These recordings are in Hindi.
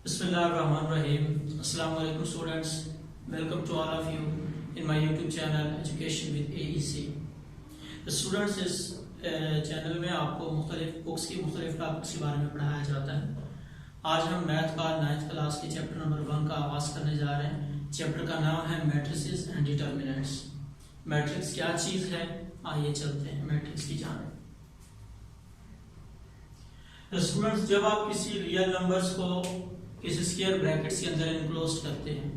Bismillahirrahmanirrahim. Assalamu alaikum students. Welcome to all of you in my YouTube channel Education with AEC. The students इस चैनल में आपको मुख्तलिफ बुक्स की मुख्तलिफ टॉपिक्स के बारे में पढ़ाया जाता है। आज हम मैथ का 9th क्लास के चैप्टर नंबर 1 का आगाज करने जा रहे हैं। चैप्टर का नाम है मैट्रिसेस एंड डिटर्मिनेंट्स। मैट्रिक्स क्या चीज है, आइए चलते हैं मैट्रिक्स की जानिब। स्टूडेंट्स, जब आप किसी रियल नंबर्स को किसी स्क्वायर ब्रैकेट्स के अंदर इनक्लोज करते हैं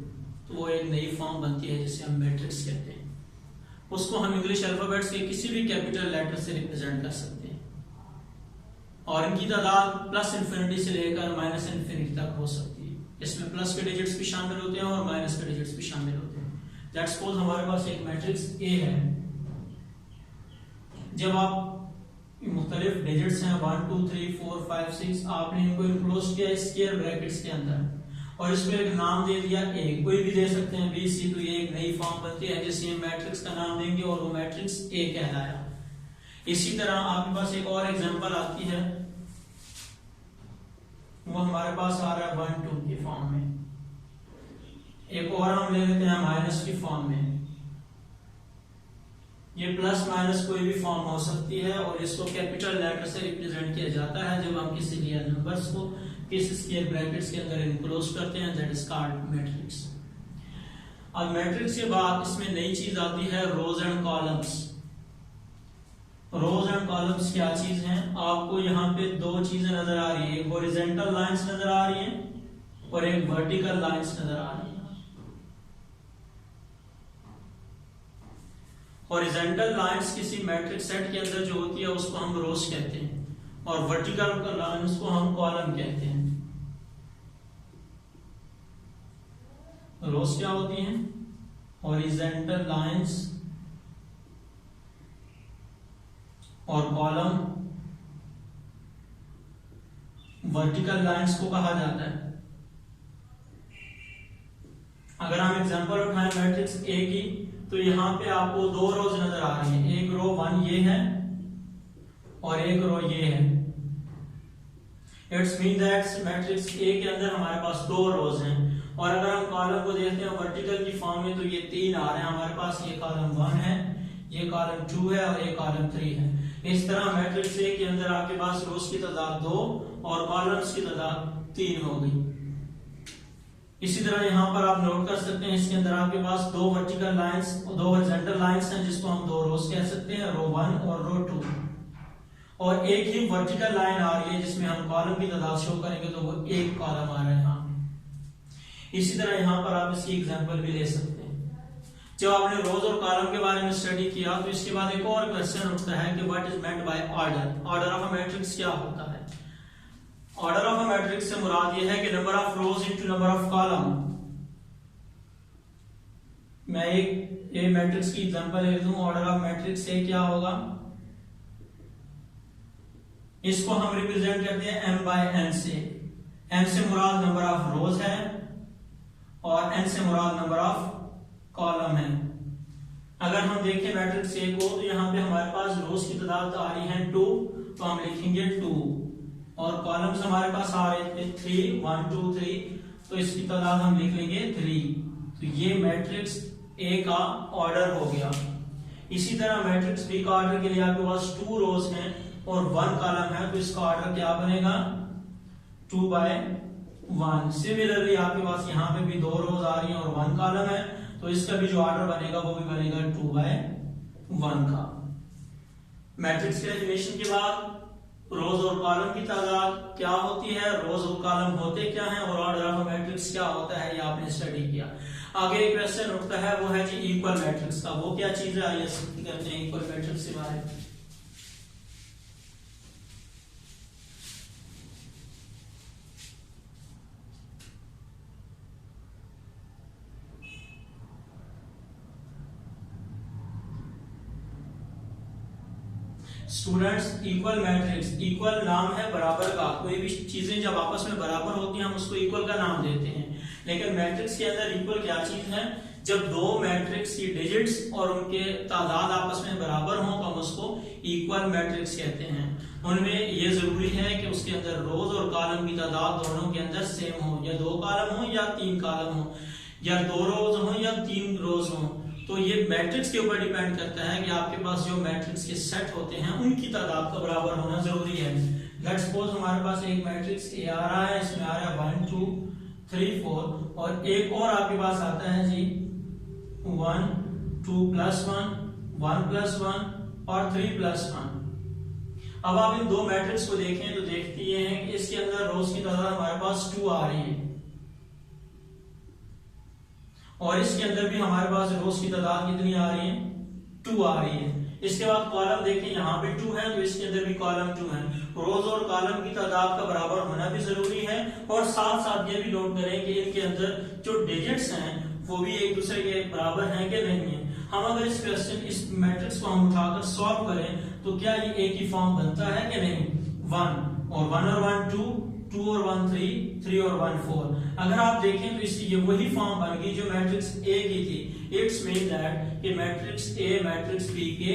तो वो एक नई फॉर्म बनती है जिसे हम मैट्रिक्स कहते हैं। उसको हम इंग्लिश अल्फाबेट्स के किसी भी कैपिटल लेटर से रिप्रेजेंट कर सकते हैं और इनकी तादाद प्लस इंफिनिटी से लेकर माइनस इंफिनिटी तक हो सकती है। इसमें प्लस के डिजिट्स भी शामिल होते हैं और माइनस के डिजिट्स भी शामिल होते हैं। लेट्स सपोज हमारे पास एक मैट्रिक्स ए है। जब आप मुख्तलिफ डिजिट्स हैं 1 2 3 4 5 6, आपने इनको इनक्लोज किया स्क्वायर ब्रैकेट्स के अंदर और इसमें एक नाम दे दिया ए, कोई भी दे सकते हैं बी सी, तो ये एक नई फॉर्म बनती है जिसे हम मैट्रिक्स का नाम देंगे और वो मैट्रिक्स ए कहलाया। इसी तरह आपके पास एक और एग्जांपल आती है, वो हमारे पास आ रहा है 1 2 की फॉर्म में। एक और हम ले लेते हैं माइनस की फॉर्म में। ये प्लस माइनस कोई भी फॉर्म हो सकती है और इसको कैपिटल लेटर से रिप्रेजेंट किया जाता है जब हम किसी रियल नंबर्स को किसी स्क्वायर ब्रैकेट्स के अंदर इनक्लोज करते हैं, दैट इज कॉल्ड मैट्रिक्स। अब मैट्रिक्स के बाद इसमें नई चीज आती है rows and columns. Rows and columns क्या चीज हैं? आपको यहाँ पे दो चीजें नजर आ रही है, एक हॉरिजॉन्टल लाइंस नजर आ रही है और एक वर्टिकल लाइंस नजर आ रही है। हॉरिजॉन्टल लाइंस किसी मैट्रिक्स सेट के अंदर जो होती है उसको हम रोज कहते हैं और वर्टिकल लाइंस को हम कॉलम कहते हैं। रोज क्या होती हैं? हॉरिजॉन्टल लाइंस और कॉलम वर्टिकल लाइंस को कहा जाता है। अगर हम एग्जांपल उठाएं मैट्रिक्स ए की, तो यहाँ पे आपको दो रोज नजर आ रही है। एक रो 1 ये है और एक रो ये है। It's mean that matrix A के अंदर हमारे पास दो रोज हैं और अगर हम कॉलम को देखते हैं वर्टिकल की फॉर्म में तो ये 3 आ रहे हैं हमारे पास। ये कॉलम 1 है, ये कॉलम 2 है और ये कॉलम 3 है। इस तरह मैट्रिक्स ए के अंदर आपके पास रोज की तादाद 2 और कॉलम्स की तादाद 3 हो गई। इसी तरह यहाँ पर आप नोट कर सकते हैं इसके अंदर आपके पास दो वर्टिकल लाइंस और दो हॉरिजॉन्टल लाइंस हैं जिसको हम दो रोज कह सकते हैं, रो 1 और रो 2। और एक ही वर्टिकल लाइन आ रही है जिसमें हम कॉलम की तादाद शो करेंगे तो वो एक कॉलम आ रहा है यहाँ। इसी तरह यहाँ पर आप इसकी एग्जांपल भी ले सकते हैं। जब आपने रोज और कॉलम के बारे में स्टडी किया तो इसके बाद एक और क्वेश्चन उठता है कि what is meant by order. Order of a matrix क्या होता है? ऑर्डर ऑफ अ मैट्रिक्स से मुराद यह है कि number of rose into number of column. मैं एक मैट्रिक्स की एग्जांपल ले दूं। ऑर्डर ऑफ मैट्रिक्स से क्या होगा? इसको हम रिप्रेजेंट करते हैं m बाय n से। m से मुराद नंबर ऑफ रोज है और n से मुराद नंबर ऑफ कॉलम है। अगर हम देखें मैट्रिक्स ए को तो यहाँ पे हमारे पास रोज की तादाद आ रही है 2, तो हम लिखेंगे 2 और कॉलम्स हमारे पास आ रहे थे 3 1 2 3, तो इसकी तादाद हम लिख लेंगे 3। तो ये मैट्रिक्स ए का ऑर्डर हो गया। इसी तरह मैट्रिक्स बी का ऑर्डर के लिए आपके पास 2 रोज हैं और 1 कॉलम है, तो इसका ऑर्डर क्या बनेगा? 2 बाय 1। सिमिलरली आपके पास यहाँ पे भी 2 रोज आ रही हैं और 1 कॉलम है, तो इसका भी जो ऑर्डर बनेगा वो भी बनेगा 2 बाय 1 का। मैट्रिक्स के डेफिनेशन के बाद रोज और कॉलम की तादाद क्या होती है, रोज और कॉलम होते क्या हैं और ऑर्डर ऑफ मैट्रिक्स क्या होता है, ये आपने स्टडी किया। आगे एक क्वेश्चन उठता है वो है जी इक्वल मैट्रिक्स का। वो क्या चीज है, आइए करते हैं इक्वल मैट्रिक्स के बारे में। स्टूडेंट्स, इक्वल मैट्रिक्स, इक्वल नाम है बराबर का। कोई भी चीजें जब आपस में बराबर होती हैं हम उसको इक्वल का नाम देते हैं, लेकिन मैट्रिक्स के अंदर इक्वल क्या चीज है? जब दो मैट्रिक्स की डिजिट्स और उनके तादाद आपस में बराबर हों तो हम उसको इक्वल मैट्रिक्स कहते हैं। उनमें ये जरूरी है कि उसके अंदर रोज और कॉलम की तादाद दोनों के अंदर सेम हो, या 2 कॉलम हो या 3 कॉलम हो, या 2 रोज हो या 3 रोज हो। तो ये मैट्रिक्स के ऊपर डिपेंड करता है कि आपके पास जो मैट्रिक्स के सेट होते हैं उनकी तादाद का बराबर होना जरूरी है। लेट्स सपोज हमारे पास एक मैट्रिक्स ए आ रहा है, इसमें आ रहा है 1 2 3 4, और एक और आपके पास आता है जी 1 2 + 1 1 + 1 और 3 + 1। अब आप इन दो मैट्रिक्स को देखें तो देखते ये हैं कि इसके अंदर रोज की तादाद हमारे पास 2 आ रही है, और इसके अंदर भी हमारे पास रोज की तादाद कितनी आ रही है? 2 आ रही है। इसके बाद कॉलम देखें, यहाँ पे 2 है तो इसके अंदर भी कॉलम 2 है। रोज और कॉलम की तादाद का बराबर होना भी जरूरी है, और साथ साथ ये भी नोट करें कि इनके अंदर जो डिजिट्स हैं वो भी एक दूसरे के बराबर हैं कि नहीं है। हम अगर इस मैट्रिक्स को हम उठाकर सॉल्व करें तो क्या ये एक ही फॉर्म बनता है कि नहीं? 1 और 1 2, 2 और 1 3, 3 और 1 4। अगर आप देखें तो इसकी ये वही फॉर्म बन गई जो मैट्रिक्स ए की थी। इट्स मीन दैट कि मैट्रिक्स ए मैट्रिक्स बी के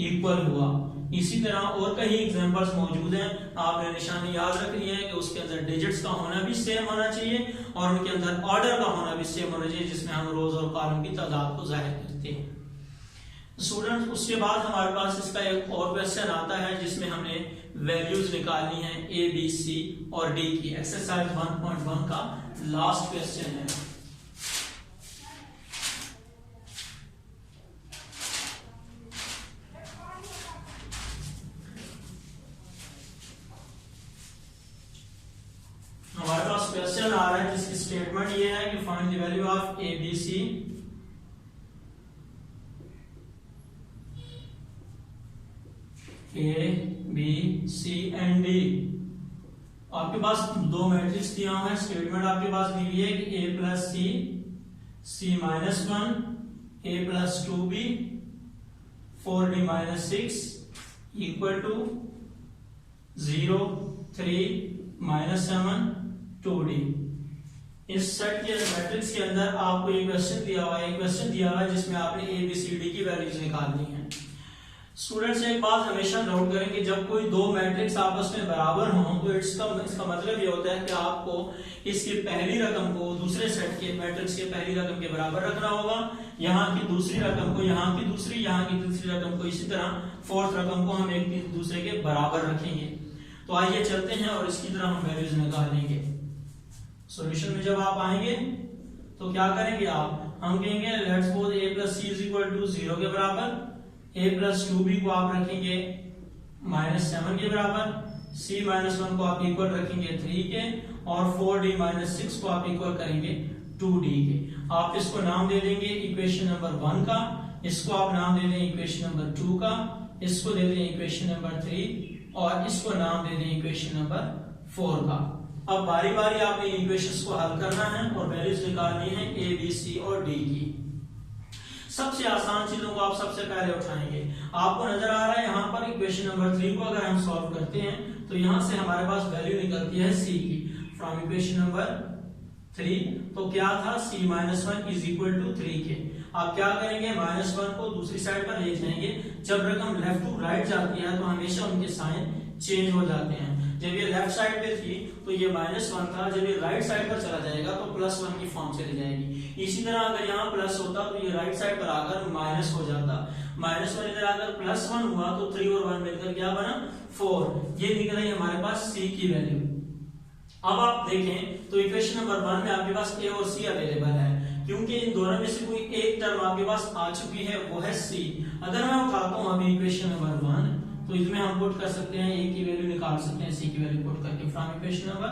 इक्वल हुआ। इसी तरह और कई एग्जांपल्स मौजूद हैं, आपने निशानी याद रखनी है कि उसके अंदर डिजिट्स का होना भी सेम होना चाहिए और उनके अंदर ऑर्डर का होना भी सेम होना चाहिए, जिसमें हम रोज और कॉलम की तादाद को जाहिर करते हैं। स्टूडेंट्स, उसके बाद हमारे पास इसका एक और क्वेश्चन आता है जिसमें हमने वैल्यूज निकालनी है ए बी सी और डी की। एक्सरसाइज 1.1 का लास्ट क्वेश्चन है। हमारे पास क्वेश्चन आ रहा है जिसकी स्टेटमेंट ये है कि find the value of A B C A B C and D. आपके पास दो मैट्रिक्स दिया हुआ है, स्टेटमेंट आपके पास दी हुई है कि A plus C, C minus 1, A plus 2b, 4d minus 6 equal to 0, 3 minus 7, 2d। इस सेट के मैट्रिक्स के अंदर आपको एक क्वेश्चन दिया हुआ है, जिसमें आपने ए बी सी डी की वैल्यूज निकालनी है। स्टूडेंट्स, एक बात हमेशा नोट करें कि जब कोई दो मैट्रिक्स आपस में बराबर हों तो इसका मतलब ये होता है कि आपको इसकी पहली रकम को दूसरे सेट के मैट्रिक्स के पहली रकम के बराबर रखना होगा, यहाँ की दूसरी रकम को यहाँ की दूसरी रकम को, इसी तरह फोर्थ रकम को हम एक दूसरे के बराबर रखेंगे। तो आइए चलते हैं और इसकी तरह हम वैल्यूज निकालेंगे। सॉल्यूशन में जब आप आएंगे तो क्या करेंगे हम कहेंगे let's suppose a plus C is equal to 0 के बराबर, a प्लस 2b को आप रखेंगे -7 के बराबर, c माइनस 1 को आप इक्वल रखेंगे 3 के, और 4d माइनस 6 को आप इक्वल करेंगे 2d के। आप इसको नाम दे देंगे इक्वेशन नंबर 1 का, इसको आप नाम दे दें इक्वेशन नंबर 2 का, इसको दे दें इक्वेशन नंबर 3 और इसको नाम दे दें इक्वेशन नंबर 4 का। अब बारी बारी आपने इक्वेशंस को हल करना है और वैल्यूज निकालनी है ए बी सी और डी की। सबसे आसान चीजों को आप सबसे पहले उठाएंगे। आपको नजर आ रहा है यहाँ पर इक्वेशन नंबर 3 को अगर हम सॉल्व करते हैं तो यहाँ से हमारे पास वैल्यू निकलती है c की फ्रॉम इक्वेशन नंबर 3। तो क्या था c minus 1 is equal to 3 के। आप क्या करेंगे -1 को दूसरी साइड पर ले जाएंगे। जब रकम लेफ्ट टू राइट जाती है तो हमेशा उनके साइन चेंज हो जाते हैं। जब ये लेफ्ट साइड पे थी तो ये -1 था, जब ये राइट साइड पर चला जाएगा तो +1 की फॉर्म चली जाएगी। इसी तरह अगर यहाँ प्लस होता तो ये राइट साइड पर आकर माइनस हो जाता, -1 इधर आकर +1 हुआ तो 3 और 1 मिलकर क्या बना 4। ये निकल आई हमारे पास c की वैल्यू। अब आप देखें तो इक्वेशन नंबर 1 में आपके पास a और c अवेलेबल है, क्योंकि इन दोनों में से कोई एक टर्म आपके पास आ चुकी है, वो है c। अगर मैं उठाता हूँ अभी इक्वेशन नंबर 1 तो इसमें हम पुट कर सकते हैं a की वैल्यू निकाल सकते हैं c की वैल्यू पुट करके फ्रॉम इक्वेशन नंबर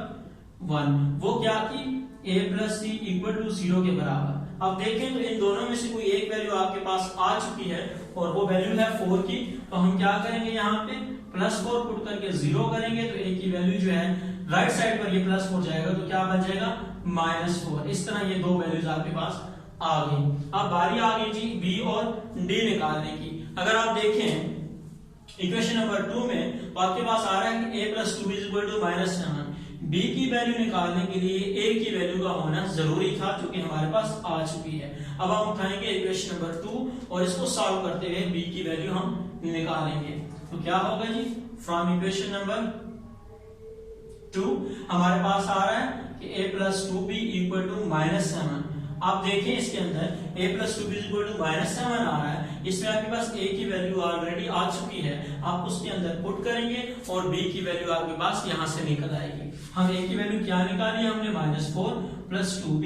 1। वो क्या की a plus C equal to 0 के बराबर। अब देखें तो इन दोनों में से कोई एक वैल्यू आपके पास आ चुकी है और वो वैल्यू है 4 की। तो हम क्या करेंगे यहाँ पे +4 पुट करके 0 करेंगे तो a की वैल्यू जो है राइट साइड पर ये +4 जाएगा तो क्या बच जाएगा -4। इस तरह ये दो वैल्यूज आपके पास आ गई। अब बारी आ गई जी b और d निकालने की। अगर आप देखें इक्वेशन नंबर 2 में तो आपके पास आ रहा है कि a plus 2b is equal to -7। b की वैल्यू निकालने के लिए a की वैल्यू का होना जरूरी था, जो कि हमारे पास आ चुकी है। अब हम उठाएंगे इक्वेशन नंबर 2 और इसको सॉल्व करते हुए b की वैल्यू हम निकालेंगे। तो क्या होगा जी, फ्रॉम इक्वेशन नंबर 2 हमारे पास आ रहा है कि a plus 2b equal to -7। आप देखें इसके अंदर a plus 2b equal to -7 आ रहा है, इसमें आपके पास a की वैल्यू ऑलरेडी आ चुकी है, आप उसके अंदर पुट करेंगे और b की वैल्यू आपके पास यहां से निकल आएगी। हम a की वैल्यू क्या निकाली हमने, -4 प्लस 2b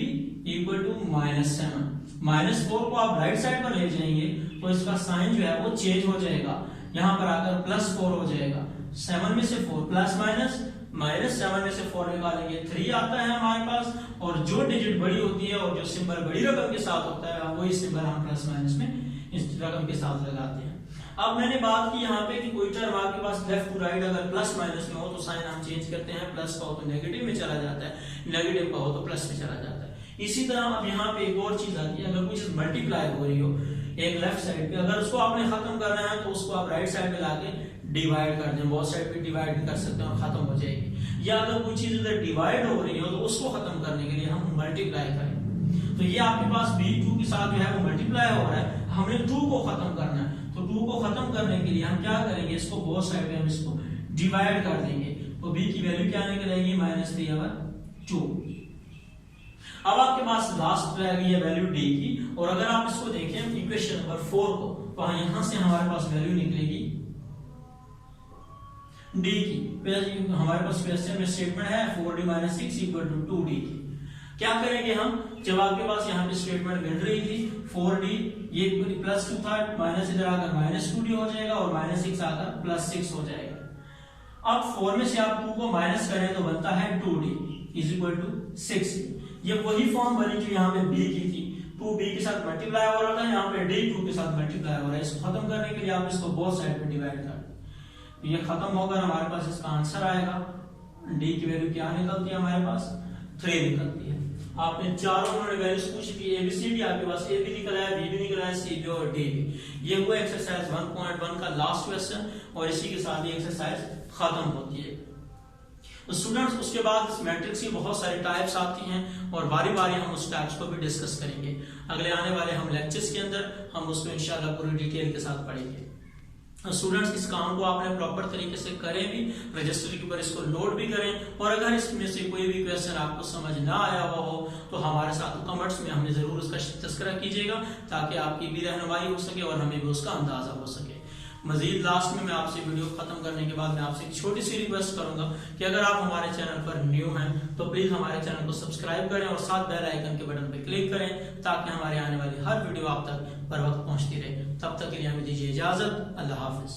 इक्वल टू -7। -4 को आप राइट साइड पर ले जाएंगे तो इसका साइन जो है वो चेंज हो जाएगा, यहां पर आकर +4 हो जाएगा। 7 में से 4 प्लस माइनस, -7 में से 4 निकालेंगे 3 आता है हमारे पास, और जो डिजिट बड़ी होती है और जो सिंबल बड़ी रकम के साथ होता है वही सिंबल हम प्लस माइनस में इस रकम के साथ लगाते हैं। अब मैंने बात की यहाँ पे कि कोई टर्म आपके पास लेफ्ट टू राइट अगर प्लस माइनस में हो तो साइन हम चेंज करते हैं, प्लस का हो तो नेगेटिव में चला जाता है, नेगेटिव का हो तो प्लस में चला जाता है। इसी तरह अब यहाँ पे एक और चीज आती है, अगर कोई चीज मल्टीप्लाई हो रही हो एक लेफ्ट साइड पे, अगर उसको आपने खत्म करना है तो उसको आप राइट साइड में लाके डिवाइड कर दें, बहुत साइड पे डिवाइड भी कर सकते हैं और खत्म हो जाएगी। या अगर कोई चीज उधर डिवाइड हो रही हो तो उसको खत्म करने के लिए हम मल्टीप्लाई करें। तो ये आपके पास b2 के साथ जो है वो मल्टीप्लाई हो रहा है, हमने 2 को खत्म करना है, तो 2 को खत्म करने के लिए हम क्या करेंगे, इसको बोथ साइड में हम इसको डिवाइड कर देंगे, तो b की वैल्यू क्या निकलेगी, -3/2। अब आपके पास लास्ट रह गई है वैल्यू d की, और अगर आप इसको देखें इक्वेशन नंबर 4 को, तो यहां से हमारे पास वैल्यू निकलेगी d की। हमारे पास क्वेश्चन में स्टेटमेंट है 4d - 6 = 2d की। क्या करेंगे हम, जब आपके पास यहाँ पे स्टेटमेंट मिल रही थी 4d, ये +2 था, माइनस इधर आकर -2d हो जाएगा और -6 आकर +6 हो जाएगा। अब 4 में से आप 2 को माइनस करें तो बनता है 2d = 6। ये वही फॉर्म बनी जो यहाँ पे b की थी, 2 b के साथ मल्टीप्लाई हो रहा था, यहाँ पे d 2 के साथ मल्टीप्लाई हो रहा है। इसको खत्म करने के लिए आप इसको बोथ साइड पे डिवाइड कर, तो ये खत्म होकर हमारे पास इसका आंसर आएगा, d की वैल्यू क्या निकलती है हमारे पास, 3 निकलती है। आपने चारों वैल्यूज पूछी थी ABCD, आपके पास A भी निकला है, B भी निकला है, C भी और D भी। ये हुआ एक्सरसाइज 1.1 का लास्ट क्वेश्चन, और इसी के साथ ये एक्सरसाइज खत्म होती है। तो स्टूडेंट्स उसके बाद इस मैट्रिक्स की बहुत सारी टाइप्स आती हैं और बारी बारी हम उस टाइप्स को भी डिस्कस करेंगे। अगले आने वाले हम लेक्चर्स के अंदर हम उसको इंशाल्लाह पूरी डिटेल के साथ पढ़ेंगे। स्टूडेंट्स इस काम को आपने प्रॉपर तरीके से करें भी, रजिस्टर के ऊपर इसको लोड भी करें, और अगर इसमें से कोई भी क्वेश्चन आपको समझ ना आया हुआ हो तो हमारे साथ कमेंट्स में हमें जरूर उसका तज़किरा कीजिएगा, ताकि आपकी भी रहनुमाई हो सके और हमें भी उसका अंदाजा हो सके। मजीद लास्ट में मैं आपसे वीडियो खत्म करने के बाद मैं आपसे एक छोटी सी रिक्वेस्ट करूंगा कि अगर आप हमारे चैनल पर न्यू हैं तो प्लीज हमारे चैनल को सब्सक्राइब करें और साथ बेल आइकन के बटन पर क्लिक करें, ताकि हमारे आने वाली हर वीडियो आप तक बर वक्त पहुंचती रहे। तब तक के लिए हमें दीजिए इजाजत। अल्लाह हाफिज।